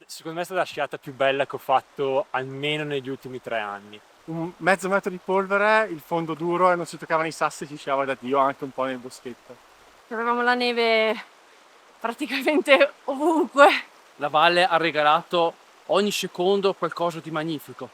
Secondo me è stata la sciata più bella che ho fatto almeno negli ultimi 3 anni. Un mezzo metro di polvere, il fondo duro e non si toccavano i sassi, si sciava da Dio anche un po' nel boschetto. Avevamo la neve praticamente ovunque. La valle ha regalato ogni secondo qualcosa di magnifico.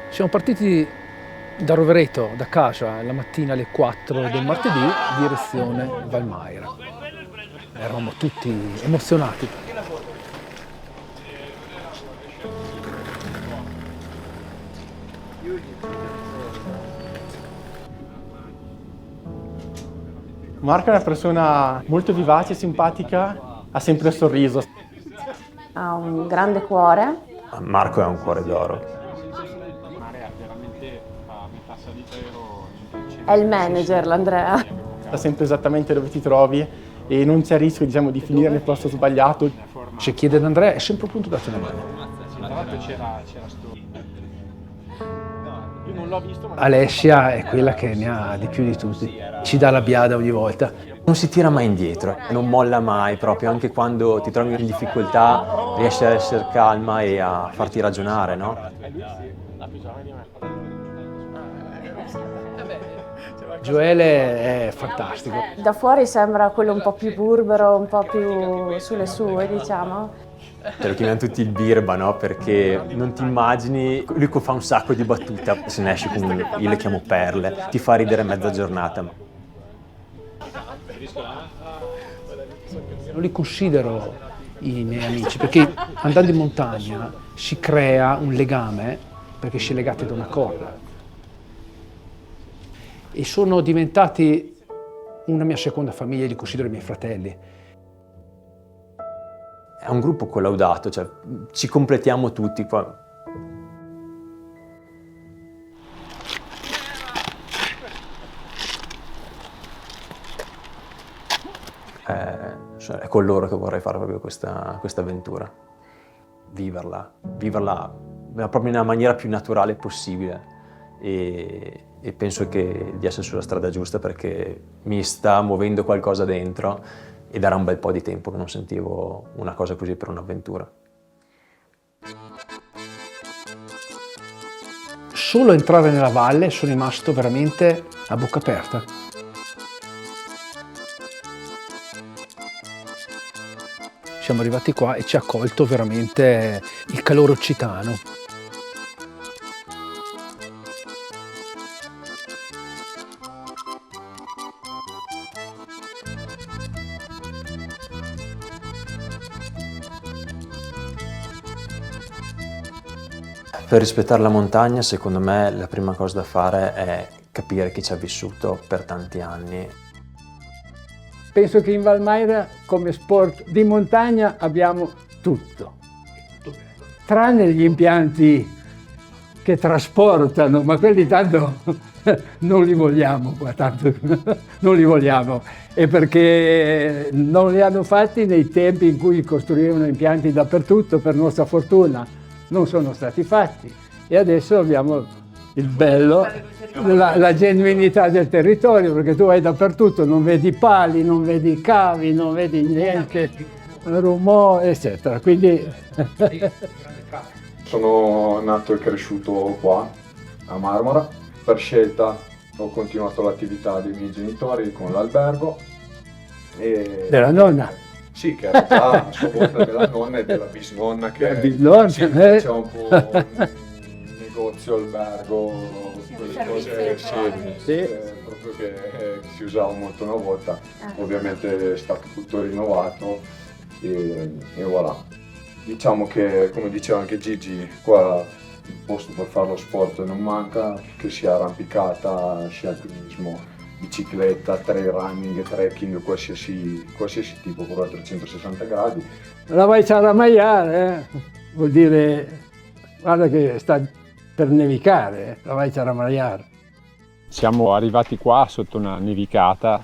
Siamo partiti da Rovereto, da casa, la mattina alle 4 del martedì, direzione Valmaira. Eravamo tutti emozionati. Marco è una persona molto vivace, simpatica, ha sempre il sorriso. Ha un grande cuore. Marco ha un cuore d'oro. È il manager, l'Andrea. Sa sempre esattamente dove ti trovi e non c'è rischio, diciamo, di finire nel posto sbagliato. Se chiede ad Andrea è sempre pronto a darti una mano. Io non l'ho visto, ma Alessia è quella che ne ha di più di tutti. Ci dà la biada ogni volta. Non si tira mai indietro, non molla mai, proprio anche quando ti trovi in difficoltà riesce ad essere calma e a farti ragionare, no? Gioele è fantastico. Da fuori sembra quello un po' più burbero, un po' più sulle sue, diciamo. Te lo chiamano tutti il birba, no? Perché non ti immagini, lui fa un sacco di battute, se ne esce con, io le chiamo perle, ti fa ridere mezza giornata. Non li considero i miei amici perché andando in montagna si crea un legame perché si è legati da una corda. E sono diventati una mia seconda famiglia, li considero i miei fratelli. È un gruppo collaudato, cioè ci completiamo tutti qua. È con loro che vorrei fare proprio questa avventura. Viverla proprio nella maniera più naturale possibile. E penso di essere sulla strada giusta perché mi sta muovendo qualcosa dentro ed era un bel po' di tempo che non sentivo una cosa così per un'avventura. Solo entrare nella valle sono rimasto veramente a bocca aperta. Siamo arrivati qua e ci ha accolto veramente il calore occitano. Per rispettare la montagna, secondo me, la prima cosa da fare è capire chi ci ha vissuto per tanti anni. Penso che in Valmaira come sport di montagna abbiamo tutto, tranne gli impianti che trasportano, ma quelli tanto non li vogliamo qua, tanto non li vogliamo. E perché non li hanno fatti nei tempi in cui costruivano impianti dappertutto, per nostra fortuna non sono stati fatti. E adesso abbiamo il bello, la genuinità del territorio, perché tu vai dappertutto, non vedi pali, non vedi cavi, non vedi niente, rumore, eccetera. Quindi sono nato e cresciuto qua, a Marmora. Per scelta ho continuato l'attività dei miei genitori con l'albergo. Della nonna? Sì, che era già a sua volta della nonna e della bisnonna, che bisnonna, sì, c'è un po' un negozio, albergo, quelle cose sì. Proprio che si usava molto una volta. Ovviamente è stato tutto rinnovato e voilà. Diciamo che, come diceva anche Gigi, qua il posto per fare lo sport non manca, che sia arrampicata, sia alpinismo, bicicletta, trail running, trekking, qualsiasi tipo, però a 360 gradi. La vai a ramaiare, vuol dire, guarda che sta per nevicare, la vai a ramaiare. Siamo arrivati qua sotto una nevicata,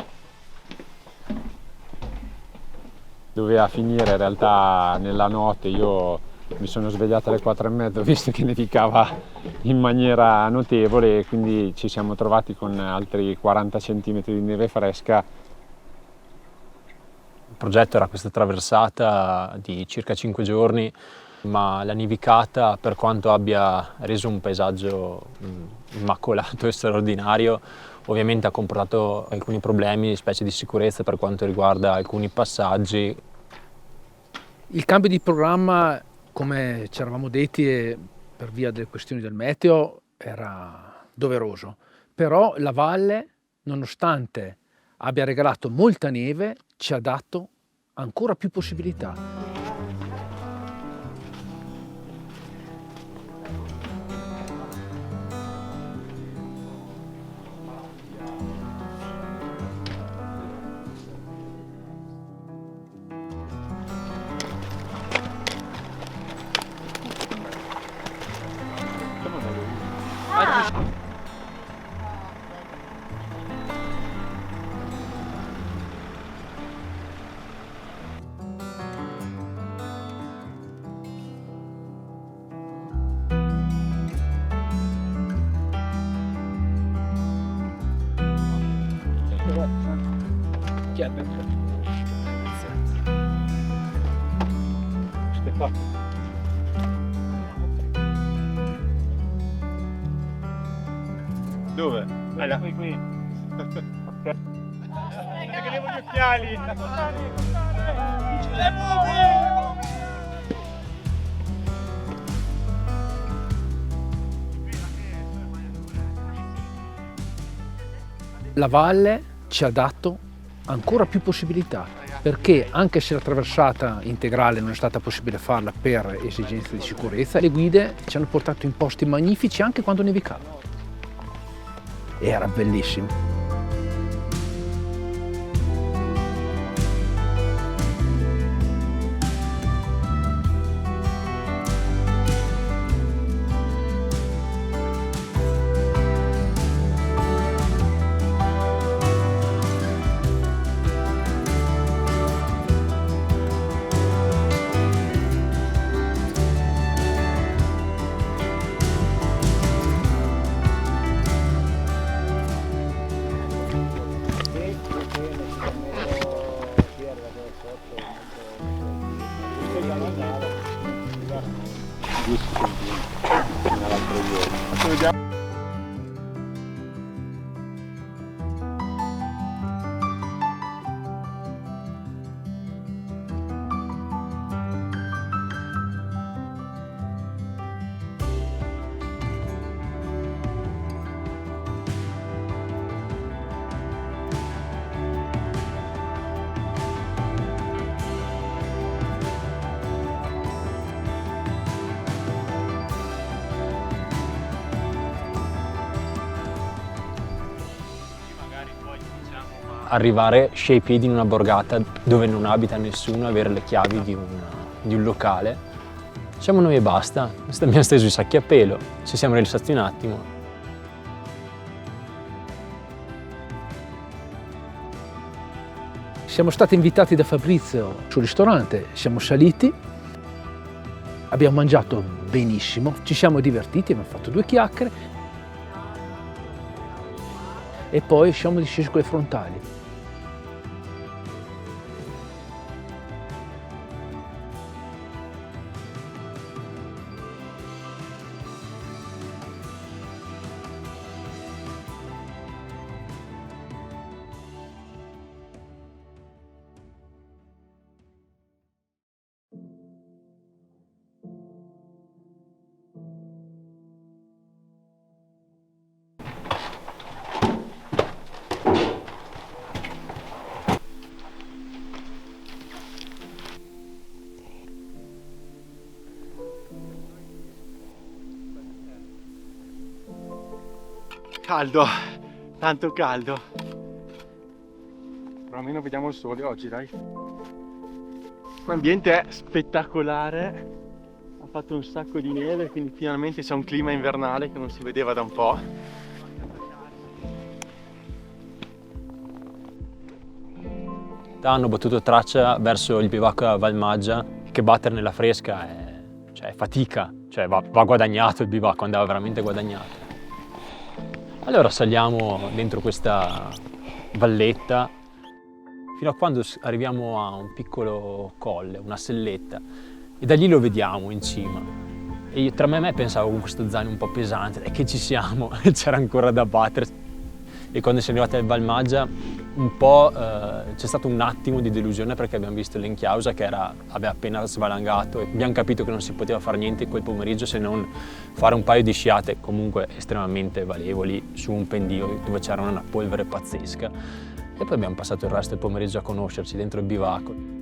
doveva finire in realtà nella notte. Io mi sono svegliato alle 4:30, visto che nevicava in maniera notevole, e quindi ci siamo trovati con altri 40 cm di neve fresca. Il progetto era questa traversata di circa 5 giorni, ma la nevicata, per quanto abbia reso un paesaggio immacolato e straordinario, ovviamente ha comportato alcuni problemi, specie di sicurezza per quanto riguarda alcuni passaggi. Il cambio di programma, come ci eravamo detti, per via delle questioni del meteo, era doveroso. Però la valle, nonostante abbia regalato molta neve, ci ha dato ancora più possibilità. Dove? Qui. Ok. Che levo gli occhiali! La valle ci ha dato ancora più possibilità, perché anche se la traversata integrale non è stata possibile farla per esigenze di sicurezza, le guide ci hanno portato in posti magnifici anche quando nevicava. Era bellissimo. Arrivare scia i piedi in una borgata dove non abita nessuno, avere le chiavi di un locale. Siamo noi e basta, abbiamo steso i sacchi a pelo, ci siamo rilassati un attimo. Siamo stati invitati da Fabrizio sul ristorante, siamo saliti, abbiamo mangiato benissimo, ci siamo divertiti, abbiamo fatto 2 chiacchiere e poi siamo discesi con le frontali. Caldo, tanto caldo. Però almeno vediamo il sole oggi, dai. L'ambiente è spettacolare. Ha fatto un sacco di neve, quindi finalmente c'è un clima invernale che non si vedeva da un po'. Hanno battuto traccia verso il bivacco a Valmaggia, che battere nella fresca è fatica, cioè va guadagnato il bivacco, andava veramente guadagnato. Allora saliamo dentro questa valletta fino a quando arriviamo a un piccolo colle, una selletta, e da lì lo vediamo in cima. E io, tra me e me pensavo con questo zaino un po' pesante, che ci siamo, c'era ancora da battere. E quando siamo arrivati al Valmaggia un po' c'è stato un attimo di delusione perché abbiamo visto l'Enchiausa che aveva appena svalangato e abbiamo capito che non si poteva fare niente quel pomeriggio se non fare un paio di sciate comunque estremamente valevoli su un pendio dove c'era una polvere pazzesca. E poi abbiamo passato il resto del pomeriggio a conoscerci dentro il bivacco.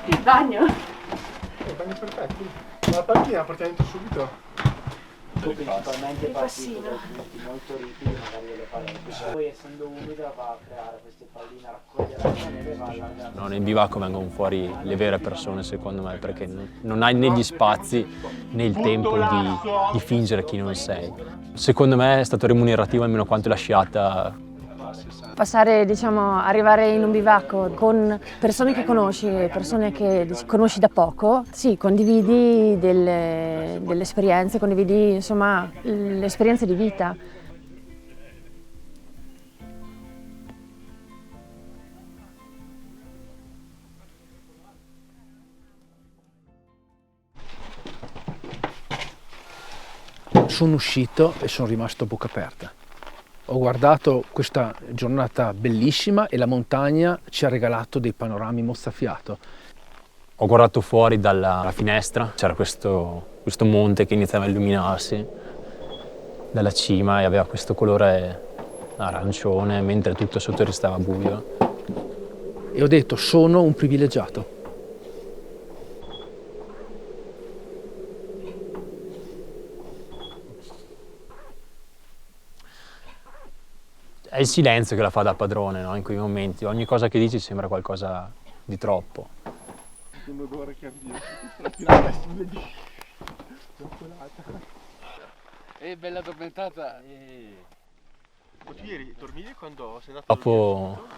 Il bagno? I bagni perfetti. La panchina la portiamo dentro subito. Principalmente Il passino. molto ripidi, magari delle palette. Poi essendo umida va a creare queste palline, a raccogliere la neve e va a allargare. No, nel bivacco vengono fuori le vere persone secondo me perché non hai né gli spazi né il tempo di fingere chi non sei. Secondo me è stato remunerativo almeno quanto la sciata. Passare, diciamo, arrivare in un bivacco con persone che conosci, persone che conosci da poco, sì, condividi delle esperienze, condividi insomma le esperienze di vita. Sono uscito e sono rimasto a bocca aperta. Ho guardato questa giornata bellissima e la montagna ci ha regalato dei panorami mozzafiato. Ho guardato fuori dalla finestra, c'era questo monte che iniziava a illuminarsi dalla cima e aveva questo colore arancione mentre tutto sotto restava buio. E ho detto, sono un privilegiato. È il silenzio che la fa da padrone, no? In quei momenti, ogni cosa che dici sembra qualcosa di troppo. Un odore che avviene, la tirare di cioccolata. Bella addormentata. Tu ieri dormivi quando sei andato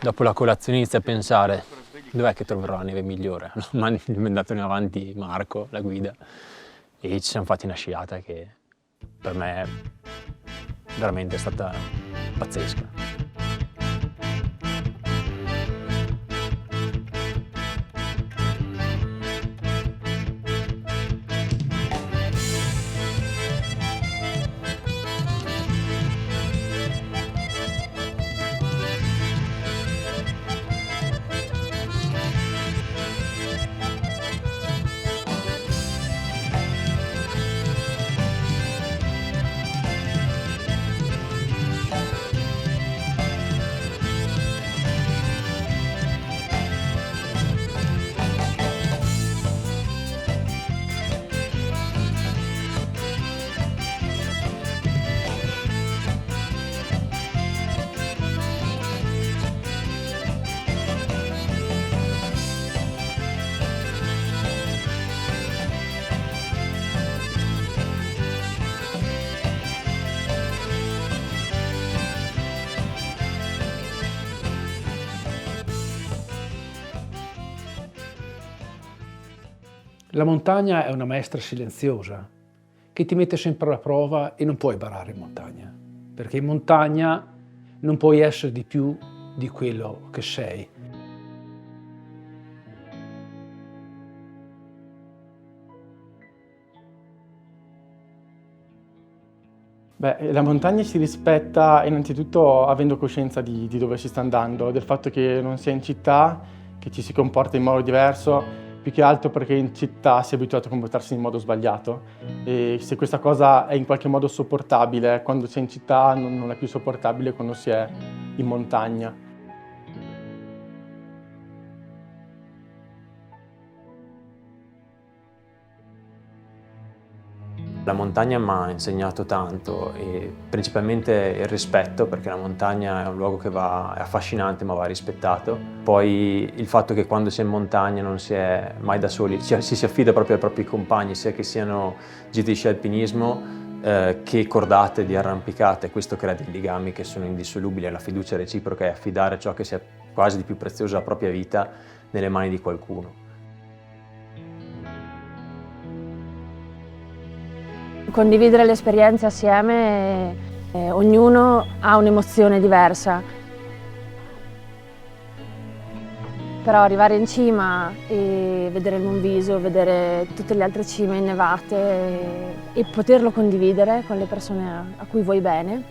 Dopo la colazione inizia a pensare, dov'è che troverò la neve migliore? Mi ha mandato in avanti Marco, la guida, e ci siamo fatti una sciata che per me veramente è stata pazzesca. La montagna è una maestra silenziosa che ti mette sempre alla prova e non puoi barare in montagna. perché in montagna non puoi essere di più di quello che sei. Beh, la montagna si rispetta innanzitutto avendo coscienza di dove si sta andando, del fatto che non si è in città, che ci si comporta in modo diverso, più che altro perché in città si è abituato a comportarsi in modo sbagliato. E se questa cosa è in qualche modo sopportabile, quando si è in città non è più sopportabile quando si è in montagna. La montagna mi ha insegnato tanto, e principalmente il rispetto, perché la montagna è un luogo che è affascinante ma va rispettato. Poi il fatto che quando si è in montagna non si è mai da soli, si affida proprio ai propri compagni, sia che siano gite di sci alpinismo che cordate di arrampicate. Questo crea dei legami che sono indissolubili, la fiducia reciproca e affidare ciò che sia quasi di più prezioso, la propria vita, nelle mani di qualcuno. Condividere le esperienze assieme, ognuno ha un'emozione diversa. Però arrivare in cima e vedere il Monviso, vedere tutte le altre cime innevate e poterlo condividere con le persone a cui vuoi bene.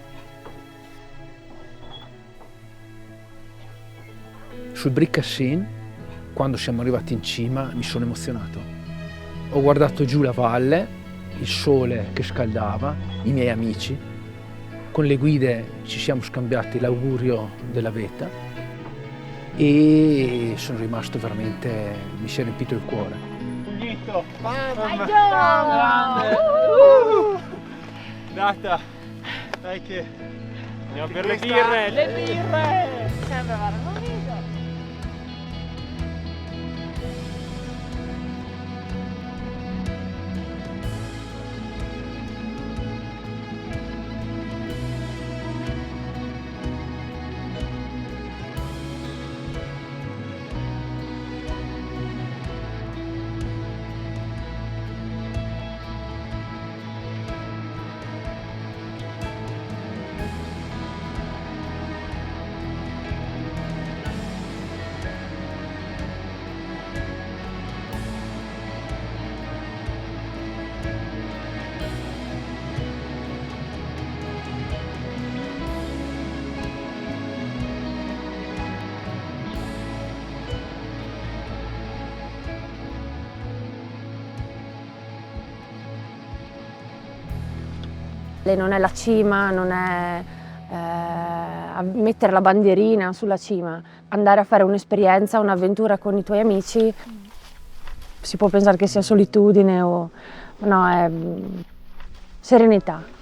Sul Briccassin, quando siamo arrivati in cima, mi sono emozionato. Ho guardato giù la valle, il sole che scaldava, i miei amici. Con le guide ci siamo scambiati l'augurio della vetta e sono rimasto veramente, mi si è riempito il cuore. Grande! Data! Dai che... Andiamo per le birre! Le birre! Sempre guarda, non vedo. Non è la cima, non è mettere la bandierina sulla cima, andare a fare un'esperienza, un'avventura con i tuoi amici, si può pensare che sia solitudine o no, è serenità.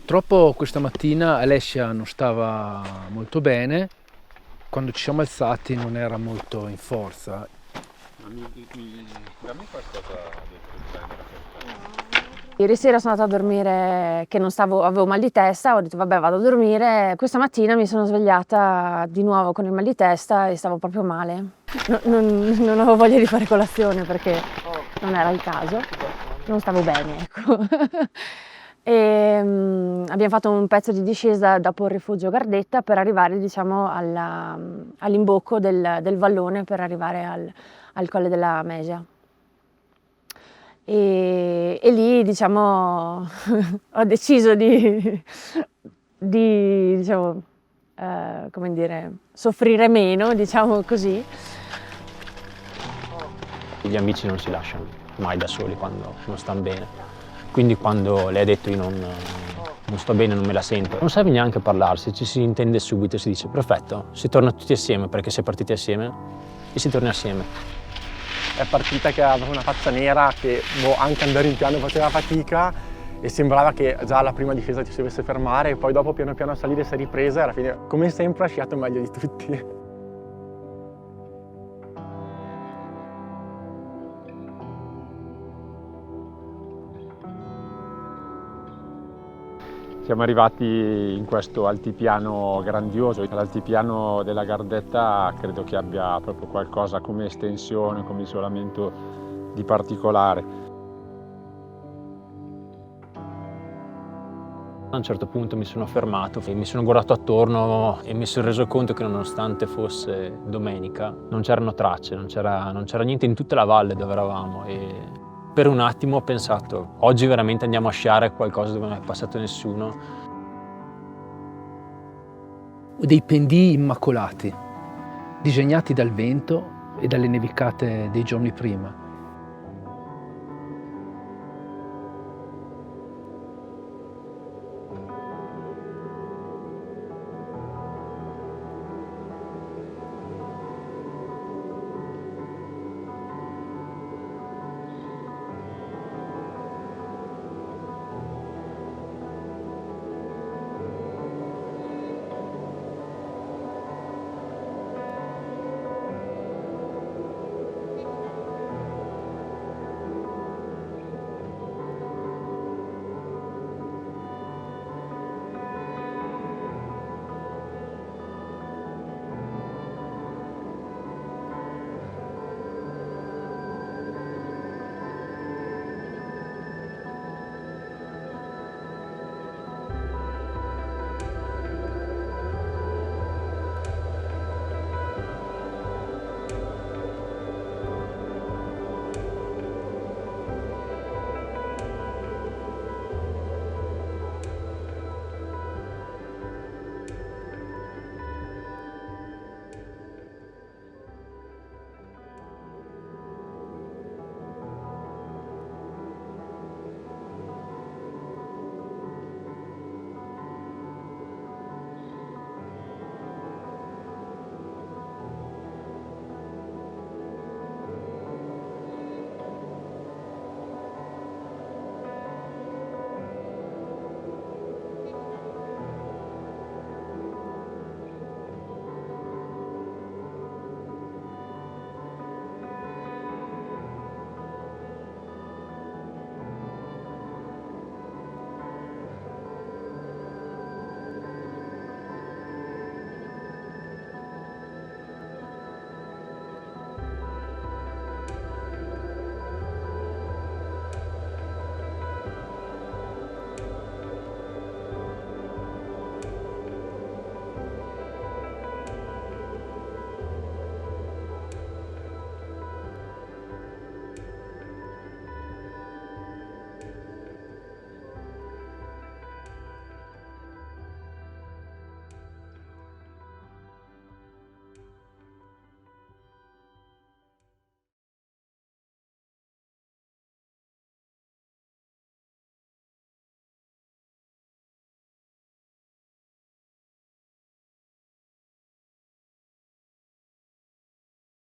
Purtroppo questa mattina Alessia non stava molto bene, quando ci siamo alzati non era molto in forza. Dammi qualcosa del Ieri sera sono andata a dormire che non stavo, avevo mal di testa, ho detto vabbè vado a dormire. Questa mattina mi sono svegliata di nuovo con il mal di testa e stavo proprio male. Non avevo voglia di fare colazione perché non era il caso, non stavo bene, ecco. E abbiamo fatto un pezzo di discesa dopo il rifugio Gardetta per arrivare, diciamo, all'imbocco del vallone per arrivare al Colle della Mesia. E lì, diciamo, ho deciso di diciamo, come dire, soffrire meno, diciamo così. Gli amici non si lasciano mai da soli quando non stanno bene. Quindi quando lei ha detto io non sto bene, non me la sento, non serve neanche parlarsi, ci si intende subito, si dice perfetto, si torna tutti assieme perché si è partiti assieme e si torna assieme. È partita che aveva una faccia nera, che anche andare in piano faceva fatica e sembrava che già alla prima discesa ci si dovesse fermare e poi dopo piano piano a salire si è ripresa e alla fine, come sempre, ha sciato meglio di tutti. Siamo arrivati in questo altipiano grandioso. L'altipiano della Gardetta credo che abbia proprio qualcosa come estensione, come isolamento di particolare. A un certo punto mi sono fermato e mi sono guardato attorno e mi sono reso conto che nonostante fosse domenica non c'erano tracce, non c'era niente in tutta la valle dove eravamo e per un attimo ho pensato oggi veramente andiamo a sciare qualcosa dove non è passato nessuno. Dei pendii immacolati, disegnati dal vento e dalle nevicate dei giorni prima.